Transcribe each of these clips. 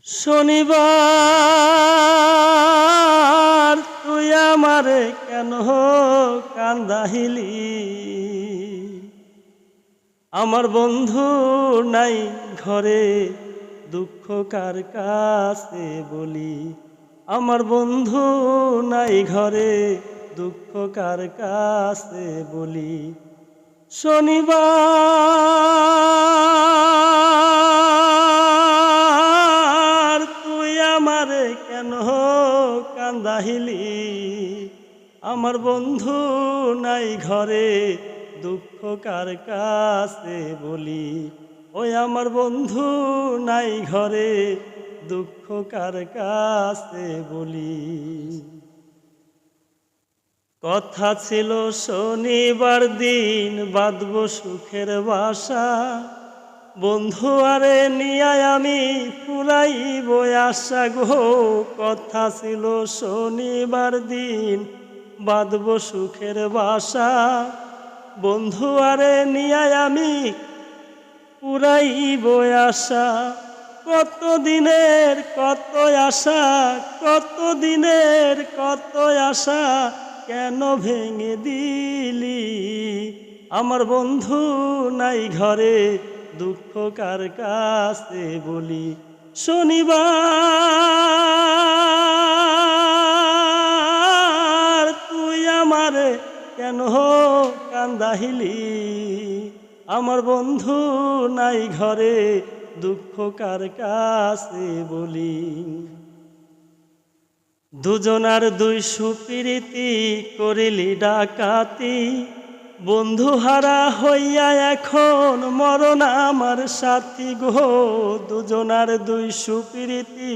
শনিবার তুই আমারে কেন কান্দাহিলি? আমার বন্ধু নাই ঘরে, দুঃখ কার কাছে বলি? আমার বন্ধু নাই ঘরে, দুঃখ কার কাছে বলি? শনিবার তুই আমারে কেন কান্দাহিলি? আমার বন্ধু নাই ঘরে, দুঃখ কার কাছে বলি? ওই আমার বন্ধু নাই ঘরে, দুঃখ কার কাছে বলি? কথা ছিল শনিবার দিন বাঁধব সুখের বাসা, বন্ধু আরে নিয়ায় আমি ফুরাইব আশা গো। কথা ছিল শনিবার দিন বাঁধব সুখের বাসা, বন্ধু আরে নিয়ায় আমি ফুরাইব আশা। কত দিনের কত আশা, কত দিনের কত আশা কেন ভেঙে দিলি? আমার বন্ধু নাই ঘরে, দুঃখ কার কাছে বলি? শনিবার তুই আমারে কেন কান্দাহিলি? আমার বন্ধু নাই ঘরে, দুঃখ কার কাছে বলি? দুজনার দুই সুপ্রীতি করিলি ডাকাতি, বন্ধু হারা হইয়া এখন মরণ আমার সাথী গো। দুজনার দুই সুপ্রীতি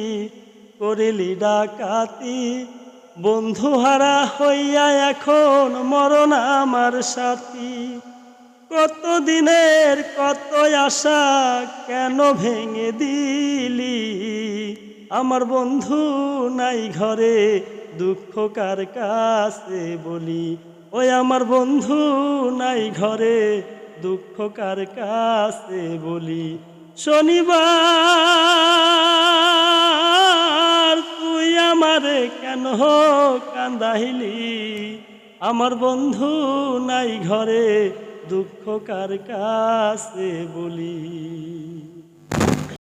করিলি ডাকাতি, বন্ধু হারা হইয়া এখন মরণ আমার সাথী। কত দিনের কত আশা কেন ভেঙে দিলি? আমার বন্ধু নাই ঘরে, দুঃখ কার কাছে বলি? ওই আমার বন্ধু নাই ঘরে, দুঃখ কার কাছে বলি? শনিবার তুই আমারে কেন কান্দাহিলি? আমার বন্ধু নাই ঘরে, দুঃখ কার কাছে বলি?